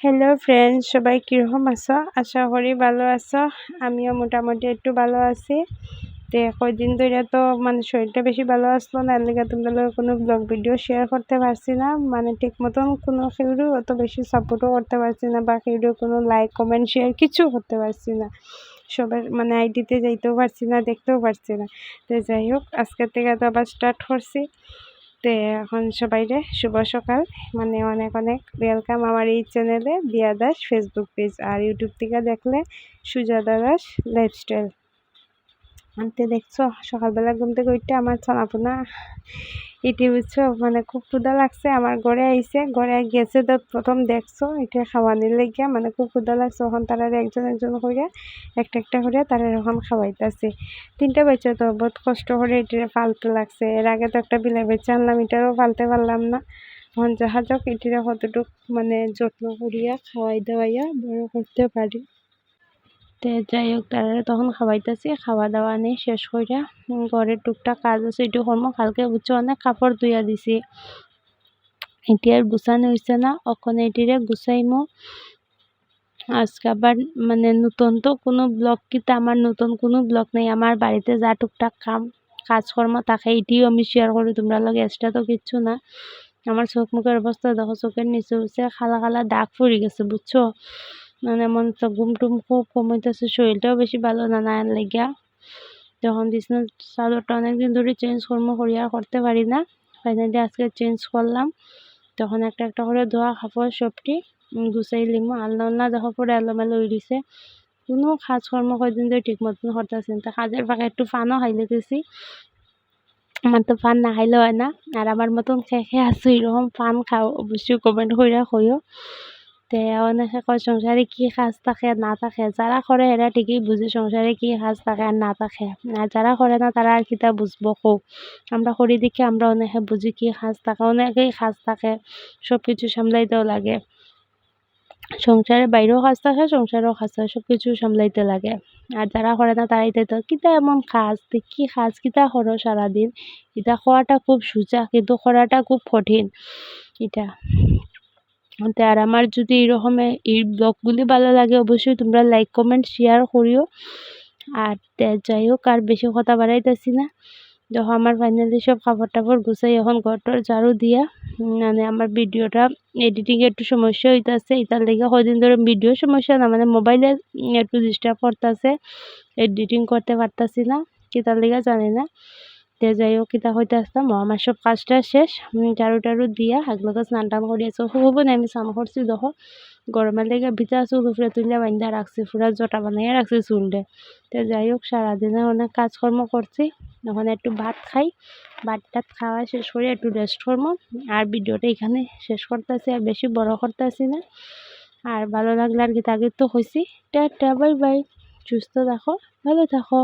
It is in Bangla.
হ্যালো ফ্রেন্ডস, সবাই কীরকম আছো? আশা করি ভালো আছো। আমিও মোটামুটি একটু ভালো আছি। কয়দিন ধরে তো শরীরটা বেশি ভালো আসলো না, এর লিগে তোমাদের কোনো ব্লগ ভিডিও শেয়ার করতে পারছি না। ঠিক মতন কোনো কেউরও অত বেশি সাপোর্টও করতে পারছি না, বা কেউরও কোনো লাইক কমেন্ট শেয়ার কিছু করতে পারছি না। সবার আইডিতে যাইতেও পারছি না, দেখতেও পারছি না। যাই হোক, আজকের থেকে তো আবার স্টার্ট করছি। এখন সবাইরে শুভ সকাল, অনেক অনেক ওয়েলকাম আমার এই চ্যানেলে দিয়া দাস ফেসবুক পেজ, আর ইউটিউব থেকে দেখলে সুজাতা দাস লাইফস্টাইল। দেখছো সকালবেলা ঘুম থেকে উঠতে আমার ছানাপোনা এটি বুঝছো, খুব ক্ষুধা লাগছে। আমার ঘরে আইছে, ঘরে গেছে, তো প্রথম দেখছো এটা খাওয়ানির লেগিয়া খুব ক্ষুধা লাগছে। এখন তারা একজন একজন করে একটা করে তারা এখন খাওয়াইতেছে। 3টা বাচ্চা তো বহুত কষ্ট করে এটা ফালতে লাগছে। এর আগে তো একটা বিলাই বাচ্চা আনলাম, এটারও ফালতে পারলাম না। এখন যাহা যাক এটিরা কতটুক যত্ন করিয়া খাওয়াই দাওয়াইয়া বড় করতে পারি। যাই হোক, তারা তখন খাওয়াইতেছি, খাওয়া দাওয়া নেই শেষ করিয়া ঘরের টুকটাক কাজ আছে একটু কর্ম। কালকে বুঝছো অনেক কাপড় ধুইয়া দিছি, এটি আর গুছানো হয়েছে না। ওখানে এটিরে গুছাইমো। আজকে আবার নতুন তো কোনো ব্লগ কিতা, আমার নতুন কোনো ব্লগ নেই। আমার বাড়িতে যা টুকটাক কাজকর্ম থাকে এটিও আমি শেয়ার করি তোমরা লগে, এক্সট্রা তো কিচ্ছু না। আমার চোখ মুখের অবস্থা দেখো, চোখের নিচে হচ্ছে খালা খালা দাগ পড়ে গেছে বুঝছো। মন তো ঘুম টুম খুব কমাইতেছে, শরীরটাও বেশি ভালো না না লেগিয়া। যখন বিছনার চাদরটা অনেকদিন ধরে চেঞ্জ করিয়া করতে পারি না, ফাইনালি আজকে চেঞ্জ করলাম। তখন একটা একটা করে ধোয়া কাপড় সবটি গুছাই লিমো। আলনা দেখো পরে এলোমেলো হয়ে দিছে। কোনো কাজকর্ম কয়দিন ধরে ঠিক মতন করতেছি না। কাজের ফাঁকে একটু ফানও খাইলে গেছি। আমার তো ফান না খাইলে হয় না। আর আমার মতন খেয়ে আছো এরকম ফান খাও, অবশ্যই কমেন্ট কইরা কইও। অনেকে কয় সংসারে কি কাজ থাকে না থাকে, যারা করে এরা ঠিকই বুঝে সংসারে কি কাজ থাকে আর না থাকে। আর যারা করে না তারা আর কিতা বুঝবো কো। আমরা করি দেখি আমরা অনেকে বুঝি কি কাজ থাকে, অনেকেই কাজ থাকে, সব কিছু সামলাইতেও লাগে। সংসারের বাইরেও কাজ থাকে, সংসারেও কাজ থাকে, সব কিছু সামলাইতে লাগে। আর যারা করে না তারাই তো কিতা এমন কাজ, কি কাজ কিতা করো সারাদিন। এটা খাওয়াটা খুব সোজা, কিন্তু করাটা খুব কঠিন এটা। আর আমার যদি এরকমের এই ব্লগগুলি ভালো লাগে অবশ্যই তোমরা লাইক কমেন্ট শেয়ার করিও। আর যাই হোক, আর বেশি কথা বাড়াইতেছি না। দেখো আমার ফাইনালি সব কাপড় টাপড় গুছাই এখন ঘরটর ঝাড়ু দিয়া আমার ভিডিওটা এডিটিং একটু সমস্যা হইতাছে। এটার লেগে কদিন ধরে ভিডিও সমস্যা না, মোবাইলে একটু ডিস্টার্ব করতেছে, এডিটিং করতে পারতাছি না, কিতার লেগে জানি না। যাই হোক, কিতা হইতে আসতাম আমার সব কাজটা শেষ। ঝাড়ু টাড়ু দিয়া একলগে স্নান টান করিয়াছে। হবো না আমি স্নান করছি দেখো, গরমের লেগে ভিজা চুল উপরে তুলে বান্ধা রাখছি, পুরা জটা বানাইয়া রাখছি চুলটা। যাই হোক, সারাদিনে অনেক কাজকর্ম করছি। এখন একটু ভাত খাই, ভাত টাত খাওয়া শেষ করে একটু রেস্ট করবো। আর ভিডিওটা এখানে শেষ করতেছি, আর বেশি বড় করতেছি না। আর ভালো লাগলে আর কি তাকে তো হয়েছি। টাটা বাই বাই, সুস্থ থাকো, ভালো থাকো।